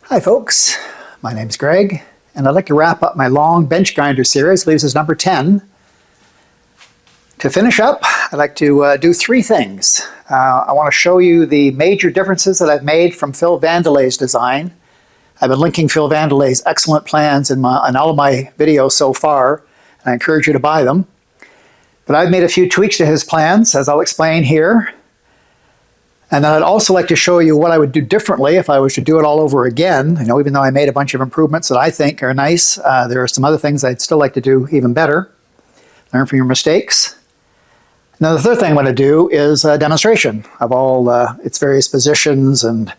Hi folks, my name's Greg, and I'd like to wrap up my long bench grinder series, leaves us number 10. To finish up, I'd like to do three things. I want to show you the major differences that I've made from Phil Vandelay's design. I've been linking Phil Vandelay's excellent plans in all of my videos so far, and I encourage you to buy them. But I've made a few tweaks to his plans, as I'll explain here. And then I'd also like to show you what I would do differently if I was to do it all over again. Even though I made a bunch of improvements that I think are nice, there are some other things I'd still like to do even better. Learn from your mistakes. Now the third thing I'm going to do is a demonstration of all its various positions and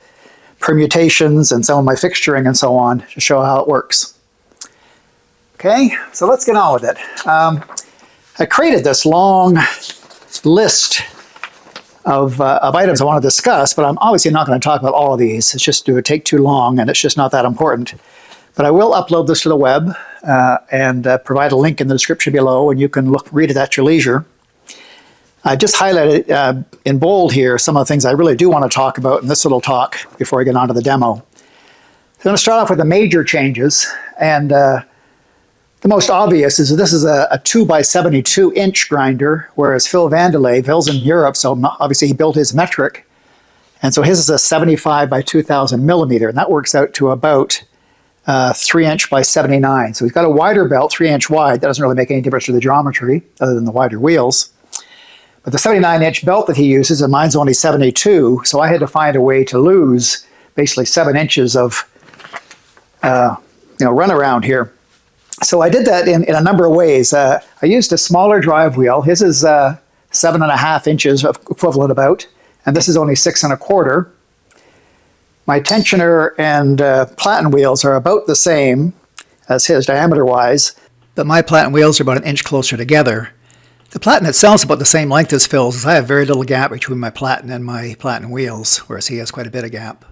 permutations and some of my fixturing and so on to show how it works. Okay, so let's get on with it. I created this long list of items I want to discuss, but I'm obviously not going to talk about all of these. It would take too long, and it's just not that important. But I will upload this to the web and provide a link in the description below, and you can read it at your leisure. I just highlighted in bold here some of the things I really do want to talk about in this little talk before I get on to the demo. So I'm going to start off with the major changes, and the most obvious is that this is a 2x72 inch grinder, whereas Phil's in Europe, so obviously he built his metric, and so his is a 75 by 2000 millimeter, and that works out to about 3 inch by 79. So he's got a wider belt, 3 inch wide. That doesn't really make any difference to the geometry other than the wider wheels. But the 79 inch belt that he uses, and mine's only 72, so I had to find a way to lose basically 7 inches of run around here. So I did that in a number of ways. I used a smaller drive wheel. His is 7.5 inches of equivalent about, and this is only 6 1/4. My tensioner and platen wheels are about the same as his diameter-wise, but my platen wheels are about 1 inch closer together. The platen itself is about the same length as Phil's, as I have very little gap between my platen and my platen wheels, whereas he has quite a bit of gap.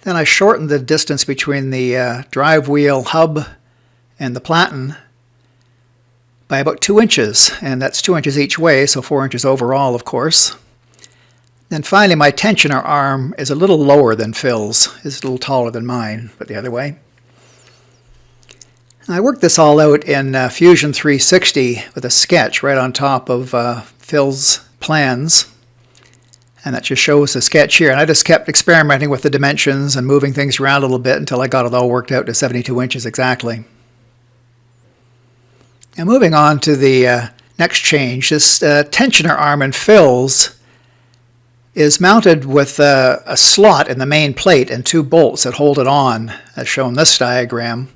Then I shortened the distance between the drive wheel hub and the platen by about 2 inches, and that's 2 inches each way, so 4 inches overall, of course. Then finally, my tensioner arm is a little lower than Phil's. It's a little taller than mine, but the other way. I worked this all out in Fusion 360 with a sketch right on top of Phil's plans. And that just shows the sketch here. And I just kept experimenting with the dimensions and moving things around a little bit until I got it all worked out to 72 inches exactly. Now moving on to the next change, this tensioner arm in Phil's is mounted with a slot in the main plate and 2 bolts that hold it on, as shown in this diagram.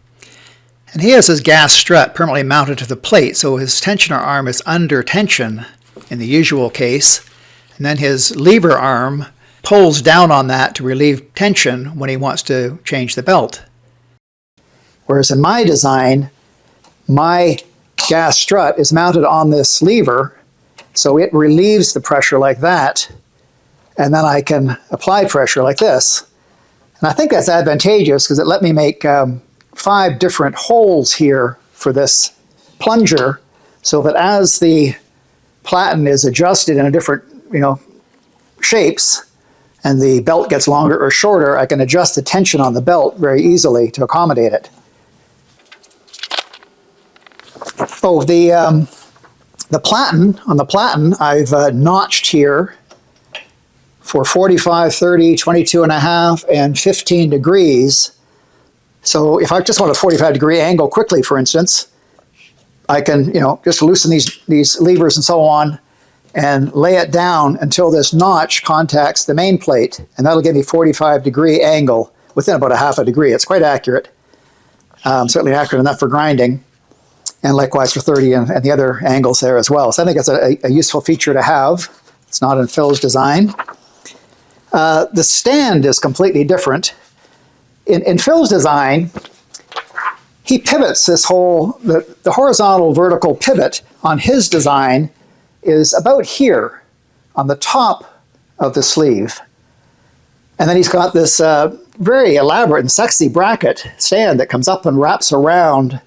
And he has his gas strut permanently mounted to the plate, so his tensioner arm is under tension in the usual case. And then his lever arm pulls down on that to relieve tension when he wants to change the belt. Whereas in my design, my gas strut is mounted on this lever, so it relieves the pressure like that, and then I can apply pressure like this. And I think that's advantageous because it let me make 5 different holes here for this plunger, so that as the platen is adjusted in a different shapes and the belt gets longer or shorter, I can adjust the tension on the belt very easily to accommodate it. Oh, the platen, on the platen, I've notched here for 45, 30, 22.5, and 15 degrees. So if I just want a 45-degree angle quickly, for instance, I can, just loosen these levers and so on and lay it down until this notch contacts the main plate, and that'll give me 45-degree angle within about 1/2 degree. It's quite accurate, certainly accurate enough for grinding, and likewise for 30 and the other angles there as well. So I think it's a useful feature to have. It's not in Phil's design. The stand is completely different. In Phil's design, he pivots this whole, the horizontal vertical pivot on his design is about here on the top of the sleeve. And then he's got this very elaborate and sexy bracket stand that comes up and wraps around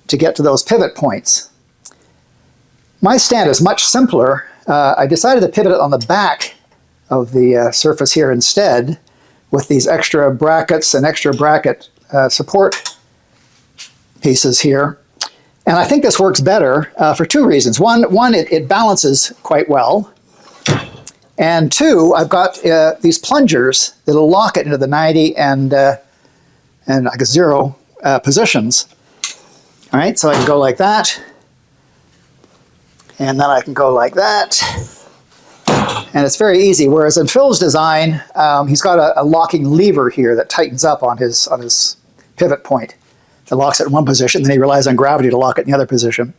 to get to those pivot points. My stand is much simpler. I decided to pivot it on the back of the surface here instead, with these extra brackets and extra bracket support pieces here. And I think this works better for two reasons. One, it balances quite well. And two, I've got these plungers that'll lock it into the 90 and I guess 0 positions. All right, so I can go like that. And then I can go like that. And it's very easy. Whereas in Phil's design, he's got a locking lever here that tightens up on his pivot point. It locks it in one position, then he relies on gravity to lock it in the other position.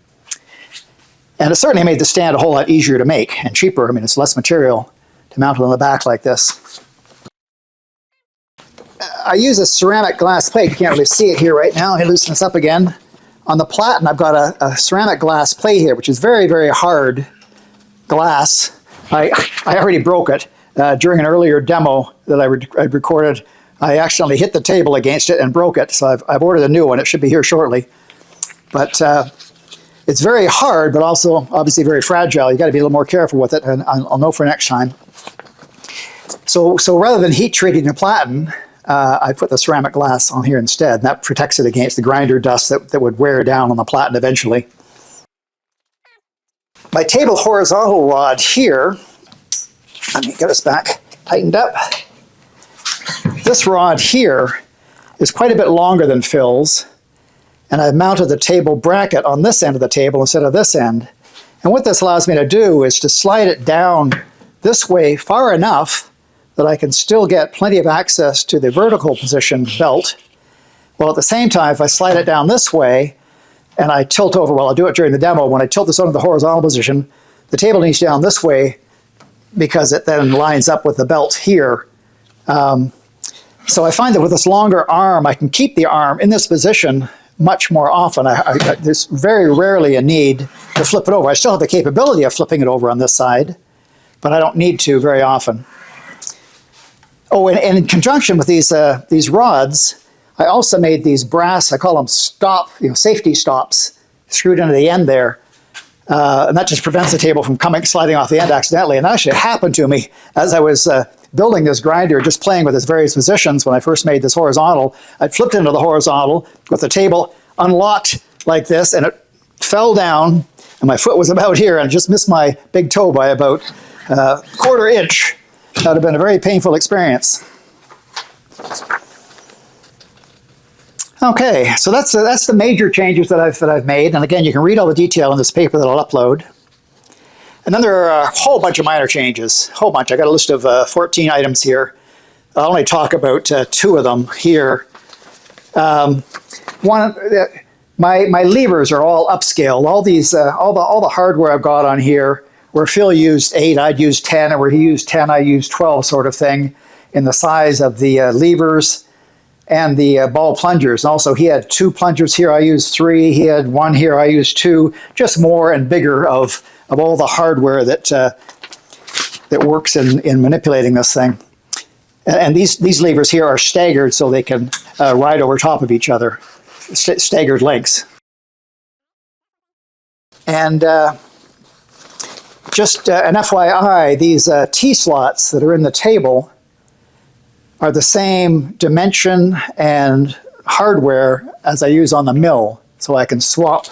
And it certainly made the stand a whole lot easier to make and cheaper. I mean, it's less material to mount it on the back like this. I use a ceramic glass plate. You can't really see it here right now. I loosen this up again. On the platen, I've got a ceramic glass plate here, which is very, very hard glass. I already broke it during an earlier demo that I recorded. I accidentally hit the table against it and broke it, so I've ordered a new one. It should be here shortly. But it's very hard, but also obviously very fragile. You've got to be a little more careful with it, and I'll know for next time. So rather than heat treating the platen, I put the ceramic glass on here instead, and that protects it against the grinder dust that would wear down on the platen eventually. My table horizontal rod here, let me get this back tightened up. This rod here is quite a bit longer than Phil's, and I've mounted the table bracket on this end of the table instead of this end. And what this allows me to do is to slide it down this way far enough that I can still get plenty of access to the vertical position belt, while at the same time, if I slide it down this way and I tilt over, well, I'll do it during the demo, when I tilt this over the horizontal position, the table needs down this way because it then lines up with the belt here. So I find that with this longer arm, I can keep the arm in this position much more often. There's very rarely a need to flip it over. I still have the capability of flipping it over on this side, but I don't need to very often. Oh, and in conjunction with these rods, I also made these brass, I call them safety stops, screwed into the end there. And that just prevents the table from sliding off the end accidentally. And that actually happened to me as I was building this grinder, just playing with its various positions when I first made this horizontal. I flipped into the horizontal with the table unlocked like this, and it fell down, and my foot was about here, and just missed my big toe by about a quarter inch. That would have been a very painful experience. Okay, so that's the major changes that I've made, and again, you can read all the detail in this paper that I'll upload. And then there are a whole bunch of minor changes, a whole bunch. I got a list of 14 items here. I'll only talk about 2 of them here. One, my levers are all upscaled. All these, all the hardware I've got on here, where Phil used 8, I'd used 10, and where he used 10, I used 12, sort of thing, in the size of the levers and the ball plungers. And also, he had 2 plungers here, I used 3. He had 1 here, I used 2. Just more and bigger of all the hardware that works in manipulating this thing. And these levers here are staggered so they can ride over top of each other, staggered lengths. And just an FYI, these T-slots that are in the table are the same dimension and hardware as I use on the mill, so I can swap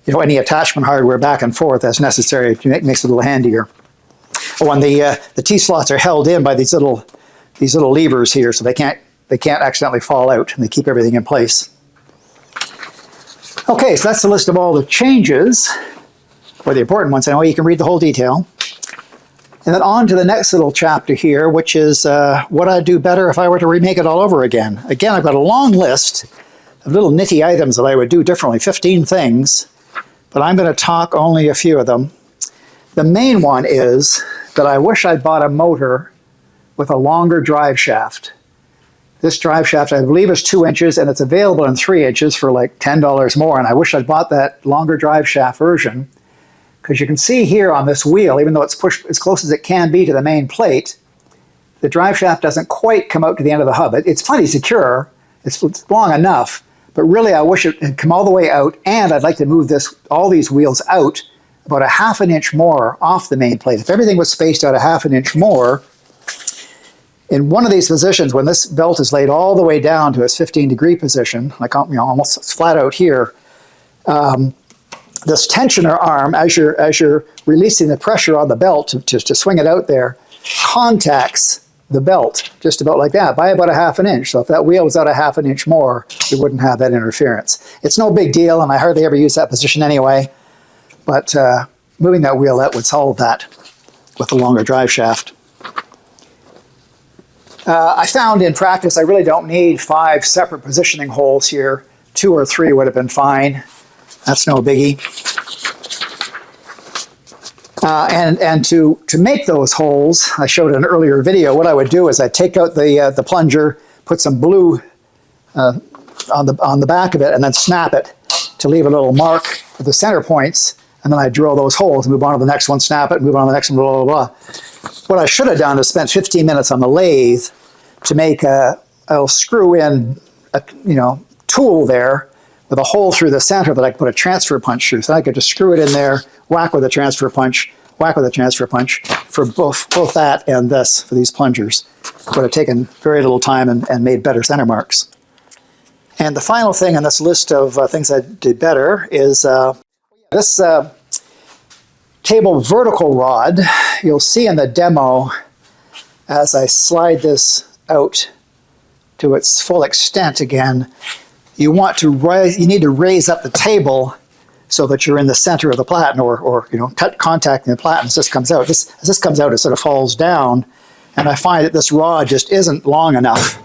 any attachment hardware back and forth as necessary. It makes it a little handier. Oh, and the T-slots are held in by these little levers here, so they can't accidentally fall out, and they keep everything in place. Okay, so that's the list of all the changes, or the important ones. I know you can read the whole detail. And then on to the next little chapter here, which is what I'd do better if I were to remake it all over again. Again, I've got a long list of little nitty items that I would do differently, 15 things, but I'm going to talk only a few of them. The main one is that I wish I'd bought a motor with a longer drive shaft. This drive shaft, I believe, is 2 inches, and it's available in 3 inches for like $10 more, and I wish I'd bought that longer drive shaft version, because you can see here on this wheel, even though it's pushed as close as it can be to the main plate, the drive shaft doesn't quite come out to the end of the hub. It's plenty secure, it's long enough, but really I wish it had come all the way out, and I'd like to move all these wheels out about a ½ inch more off the main plate. If everything was spaced out a ½ inch more, In one of these positions, when this belt is laid all the way down to its 15-degree position, like almost flat out here, this tensioner arm, as you're releasing the pressure on the belt to swing it out there, contacts the belt just about like that by about a ½ an inch. So if that wheel was out a ½ an inch more, you wouldn't have that interference. It's no big deal, and I hardly ever use that position anyway. But moving that wheel out would solve that with a longer drive shaft. I found in practice I really don't need 5 separate positioning holes here. 2 or 3 would have been fine. That's no biggie. And to make those holes, I showed in an earlier video, what I would do is I'd take out the plunger, put some glue on the back of it, and then snap it to leave a little mark for the center points, and then I'd drill those holes, move on to the next one, snap it, move on to the next one, blah, blah, blah. What I should have done is spent 15 minutes on the lathe to make I'll screw in a tool there with a hole through the center that I could put a transfer punch through. So I could just screw it in there, whack with a transfer punch, whack with a transfer punch for both that and this, for these plungers. Would have taken very little time and made better center marks. And the final thing on this list of things I did better is this table vertical rod. You'll see in the demo as I slide this out to its full extent again, you need to raise up the table so that you're in the center of the platen, or cut contact in the platen as this comes out. As this comes out, it sort of falls down, and I find that this rod just isn't long enough.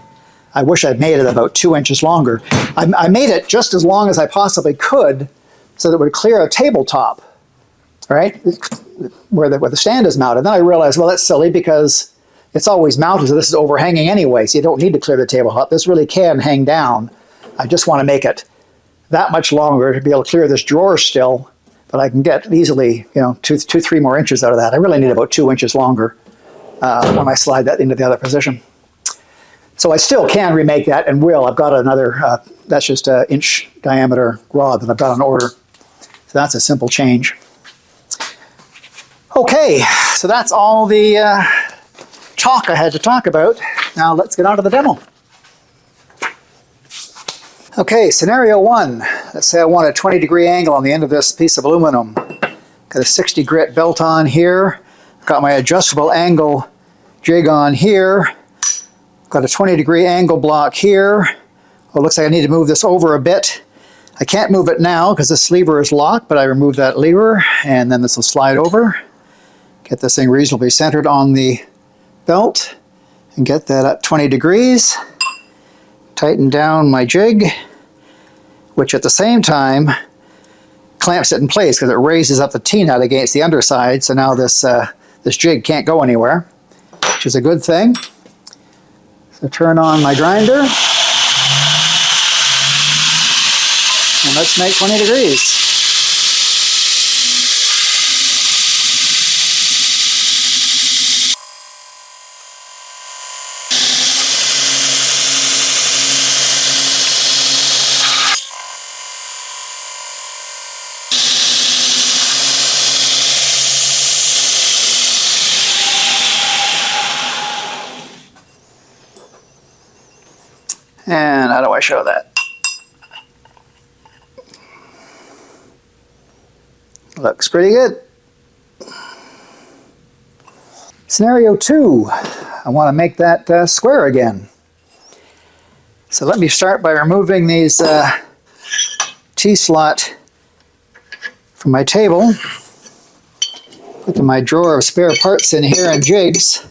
I wish I'd made it about 2 inches longer. I made it just as long as I possibly could so that it would clear a tabletop, right, where the stand is mounted. Then I realized, well, that's silly because it's always mounted, so this is overhanging anyway, so you don't need to clear the tabletop. This really can hang down. I just want to make it that much longer to be able to clear this drawer still, but I can get easily, 2-3 more inches out of that. I really need about 2 inches longer when I slide that into the other position. So I still can remake that and will. I've got another, that's just an inch diameter rod that I've got on order. So that's a simple change. Okay, so that's all the talk I had to talk about. Now let's get on to the demo. Okay, scenario 1. Let's say I want a 20-degree angle on the end of this piece of aluminum. Got a 60 grit belt on here. Got my adjustable angle jig on here. Got a 20-degree angle block here. Well, it looks like I need to move this over a bit. I can't move it now because this lever is locked, but I remove that lever and then this will slide over. Get this thing reasonably centered on the belt and get that up 20 degrees. Tighten down my jig, which at the same time clamps it in place because it raises up the T-nut against the underside, so now this jig can't go anywhere, which is a good thing. So turn on my grinder, and let's make 20 degrees. And how do I show that? Looks pretty good. Scenario 2, I want to make that square again. So let me start by removing these T-slot from my table. Put my drawer of spare parts in here and jigs.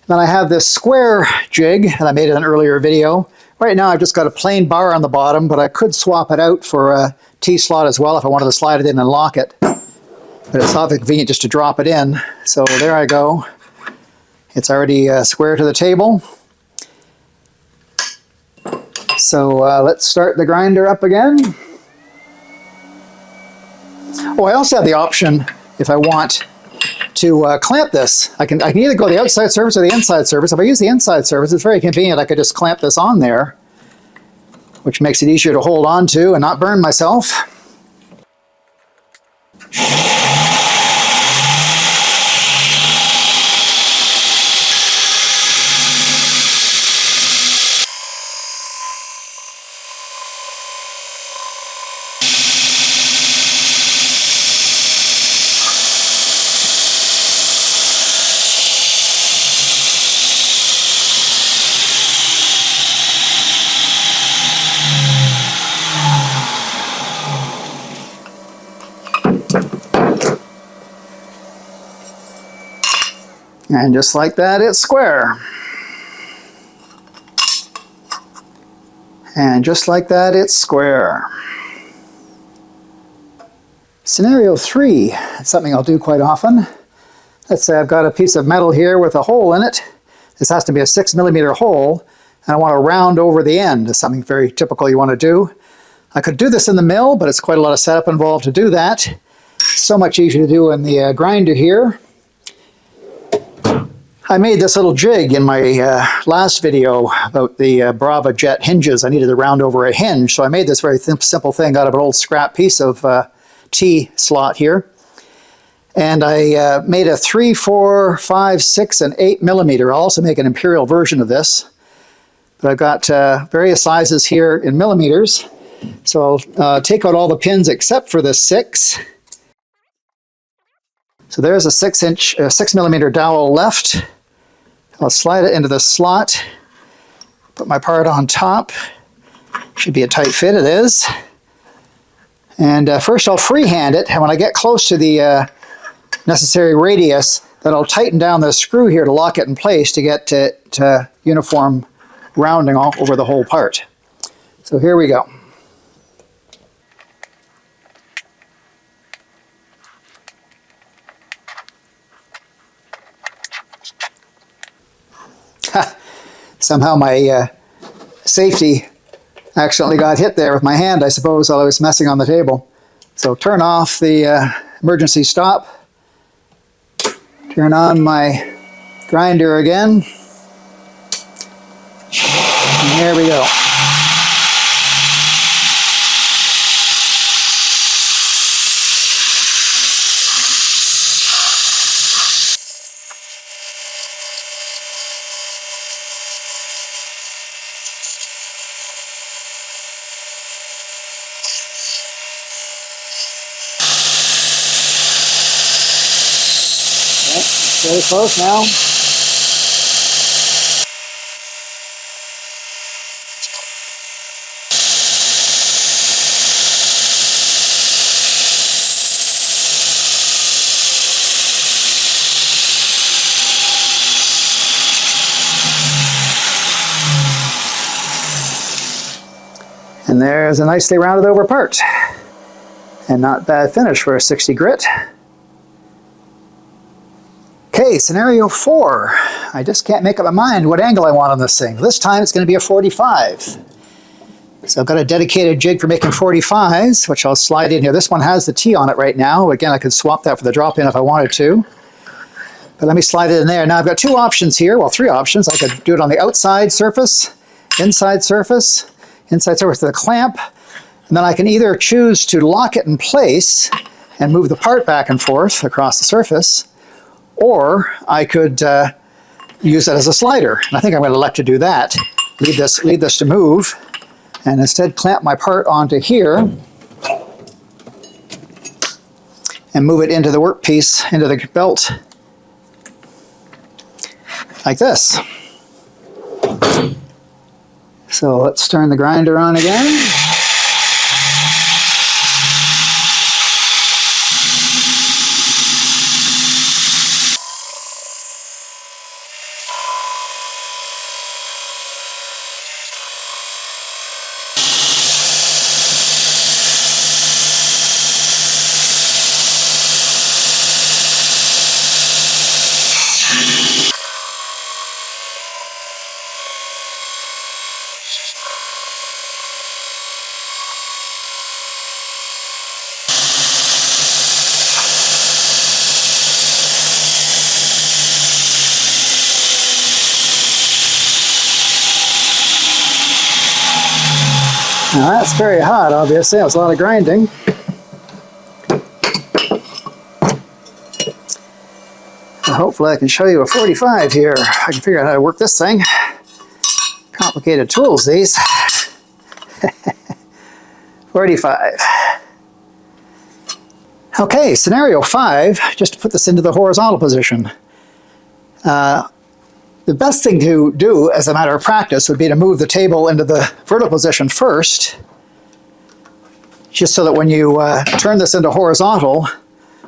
Then I have this square jig that I made in an earlier video. Right now I've just got a plain bar on the bottom, but I could swap it out for a T-slot as well if I wanted to slide it in and lock it. But it's not convenient just to drop it in. So there I go. It's already square to the table. So let's start the grinder up again. Oh, I also have the option, if I want, to clamp this. I can either go the outside surface or the inside surface. If I use the inside surface, it's very convenient. I could just clamp this on there, which makes it easier to hold on to and not burn myself. And just like that, it's square. And just like that, it's square. Scenario 3, it's something I'll do quite often. Let's say I've got a piece of metal here with a hole in it. This has to be a 6mm hole, and I want to round over the end. It's something very typical you want to do. I could do this in the mill, but it's quite a lot of setup involved to do that. So much easier to do in the grinder here. I made this little jig in my last video about the Brava Jet hinges. I needed to round over a hinge, so I made this very simple thing out of an old scrap piece of T slot here. And I made a 3, 4, 5, 6, and 8mm. I'll also make an imperial version of this. But I've got various sizes here in millimeters. So I'll take out all the pins except for the 6. So there's a 6mm dowel left. I'll slide it into the slot, put my part on top. Should be a tight fit, it is. And first I'll freehand it, and when I get close to the necessary radius, then I'll tighten down the screw here to lock it in place to get to uniform rounding all over the whole part. So here we go. Somehow my safety accidentally got hit there with my hand, I suppose, while I was messing on the table. So turn off the emergency stop. Turn on my grinder again. And there we go. Very close now. And there's a nicely rounded over part. And not bad finish for a 60 grit. Okay, scenario 4. I just can't make up my mind what angle I want on this thing. This time it's going to be a 45. So I've got a dedicated jig for making 45s, which I'll slide in here. This one has the T on it right now. Again, I could swap that for the drop-in if I wanted to. But let me slide it in there. Now I've got 2 options here. Well, 3 options. I could do it on the outside surface, inside surface of the clamp. And then I can either choose to lock it in place and move the part back and forth across the surface, or I could use it as a slider. And I think I'm going to elect to do that. Leave this to move, and instead clamp my part onto here and move it into the workpiece, into the belt, like this. So let's turn the grinder on again. Now that's very hot, obviously. That was a lot of grinding. Well, hopefully I can show you a 45 here. I can figure out how to work this thing. Complicated tools, these. 45. Okay, scenario 5, just to put this into the horizontal position. The best thing to do as a matter of practice would be to move the table into the vertical position first, just so that when you turn this into horizontal,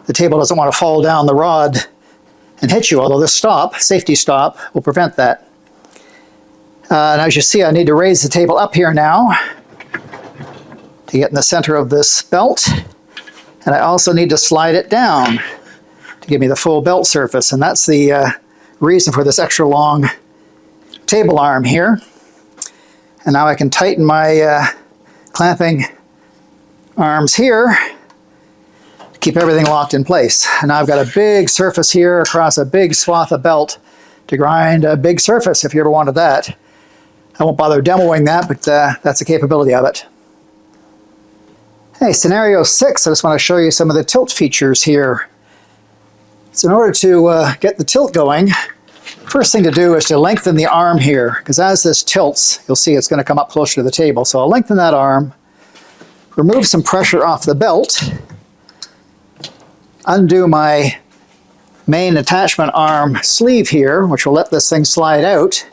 the table doesn't want to fall down the rod and hit you, although this stop, safety stop, will prevent that. And as you see, I need to raise the table up here now to get in the center of this belt. And I also need to slide it down to give me the full belt surface. And that's the reason for this extra long table arm here. And now I can tighten my clamping arms here to keep everything locked in place. And now I've got a big surface here across a big swath of belt to grind a big surface if you ever wanted that. I won't bother demoing that, but that's the capability of it. Hey, scenario 6, I just want to show you some of the tilt features here. So in order to get the tilt going, first thing to do is to lengthen the arm here, because as this tilts, you'll see it's going to come up closer to the table. So I'll lengthen that arm, remove some pressure off the belt, undo my main attachment arm sleeve here, which will let this thing slide out,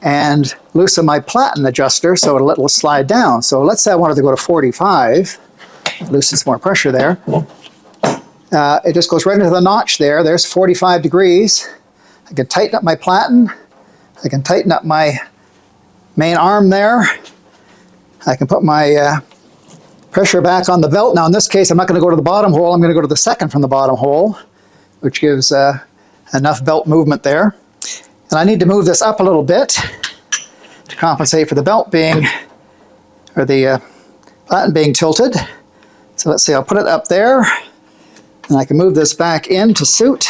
and loosen my platen adjuster so it'll slide down. So let's say I wanted to go to 45, loosen some more pressure there. It just goes right into the notch there. There's 45 degrees. I can tighten up my platen. I can tighten up my main arm there. I can put my pressure back on the belt. Now in this case, I'm not going to go to the bottom hole. I'm going to go to the second from the bottom hole, which gives enough belt movement there. And I need to move this up a little bit to compensate for the belt being, or the platen being tilted. So let's see, I'll put it up there, and I can move this back in to suit.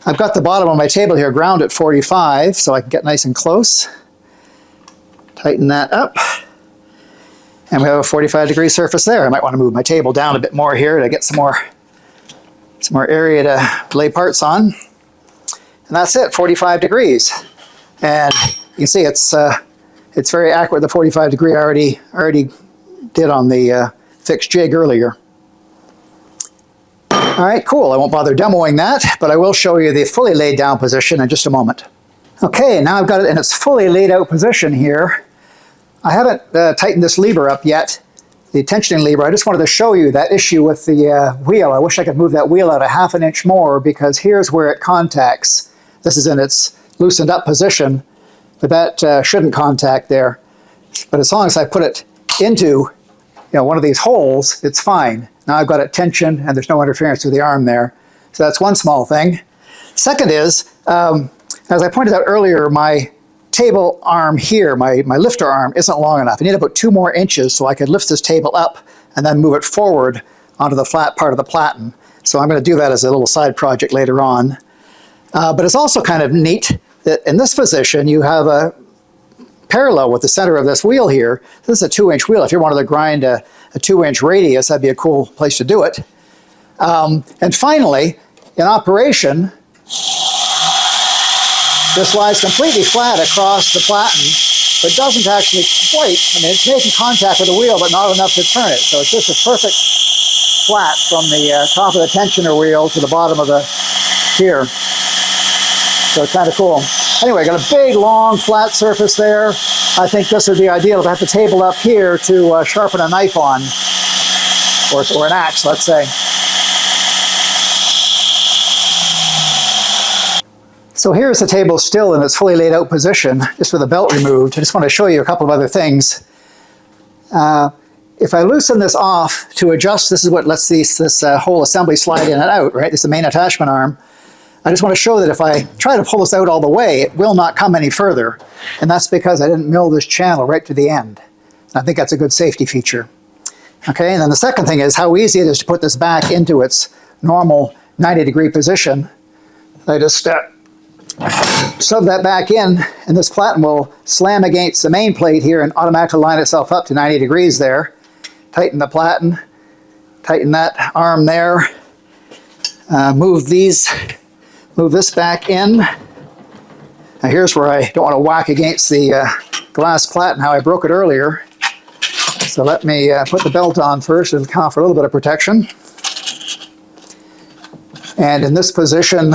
I've got the bottom of my table here ground at 45, so I can get nice and close. Tighten that up. And we have a 45-degree surface there. I might want to move my table down a bit more here to get some more area to lay parts on. And that's it, 45 degrees. And you can see it's very accurate, the 45 degree I already did on the fixed jig earlier. All right, cool. I won't bother demoing that, but I will show you the fully laid down position in just a moment. Okay, now I've got it in its fully laid out position here. I haven't tightened this lever up yet, the tensioning lever. I just wanted to show you that issue with the wheel. I wish I could move that wheel out a ½ an inch more, because here's where it contacts. This is in its loosened up position, but that shouldn't contact there. But as long as I put it into one of these holes, it's fine. Now I've got it tensioned and there's no interference with the arm there. So that's one small thing. Second is, as I pointed out earlier, my table arm here, my lifter arm, isn't long enough. I need about 2 more inches so I could lift this table up and then move it forward onto the flat part of the platen. So I'm going to do that as a little side project later on. But it's also kind of neat that in this position you have a parallel with the center of this wheel here. This is a 2-inch wheel. If you wanted to grind a 2-inch radius, that'd be a cool place to do it. And finally, in operation, this lies completely flat across the platen, but doesn't actually quite, it's making contact with the wheel, but not enough to turn it. So it's just a perfect flat from the top of the tensioner wheel to the bottom of the here. So it's kind of cool. Anyway, got a big, long, flat surface there. I think this would be ideal to have the table up here to sharpen a knife on, or an axe, let's say. So here's the table still in its fully laid out position, just with the belt removed. I just want to show you a couple of other things. If I loosen this off to adjust, this is what lets this whole assembly slide in and out, right? This is the main attachment arm. I just want to show that if I try to pull this out all the way, it will not come any further. And that's because I didn't mill this channel right to the end. I think that's a good safety feature. Okay, and then the second thing is how easy it is to put this back into its normal 90-degree position. I just shove that back in, and this platen will slam against the main plate here and automatically line itself up to 90 degrees there. Tighten the platen, tighten that arm there, move this back in. Now here's where I don't want to whack against the glass platen, how I broke it earlier. So let me put the belt on first and account for a little bit of protection. And in this position,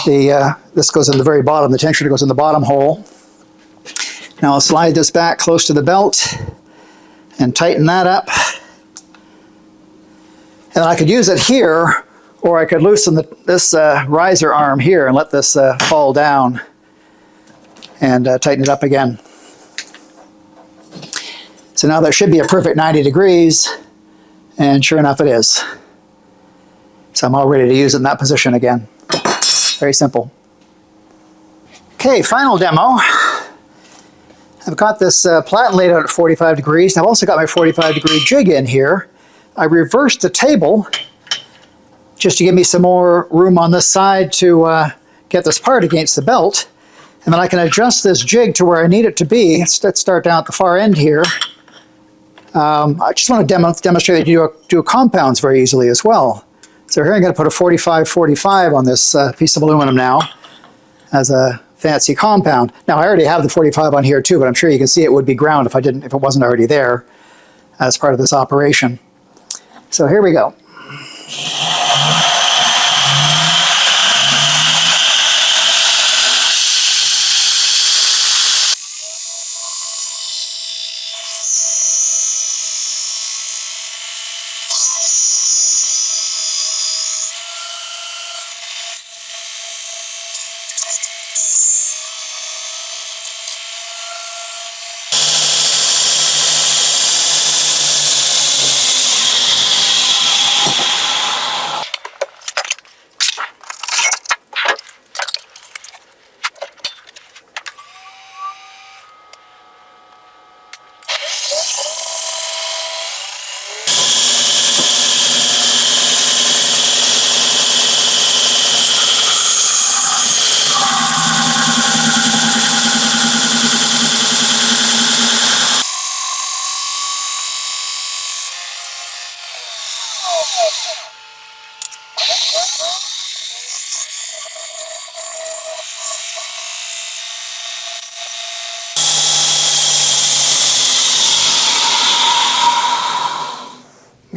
this goes in the very bottom, the tensioner goes in the bottom hole. Now I'll slide this back close to the belt and tighten that up. And I could use it here, Or I could loosen this riser arm here and let this fall down and tighten it up again. So now that should be a perfect 90 degrees, and sure enough it is. So I'm all ready to use it in that position again. Very simple. Okay, final demo. I've got this platen laid out at 45 degrees. I've also got my 45-degree jig in here. I reversed the table just to give me some more room on this side to get this part against the belt. And then I can adjust this jig to where I need it to be. Let's start down at the far end here. I just want to demonstrate that you do compounds very easily as well. So here I'm going to put a 45-45 on this piece of aluminum now as a fancy compound. Now I already have the 45 on here too, but I'm sure you can see it would be ground if it wasn't already there as part of this operation. So here we go.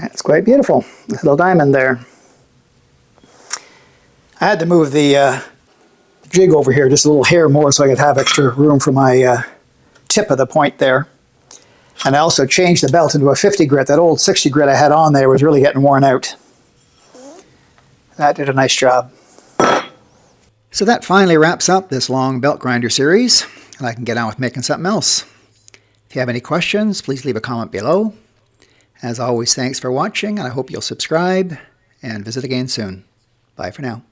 It's quite beautiful, this little diamond there. I had to move the jig over here just a little hair more so I could have extra room for my tip of the point there. And I also changed the belt into a 50 grit. That old 60 grit I had on there was really getting worn out. That did a nice job. So that finally wraps up this long belt grinder series, and I can get on with making something else. If you have any questions, please leave a comment below. As always, thanks for watching, and I hope you'll subscribe and visit again soon. Bye for now.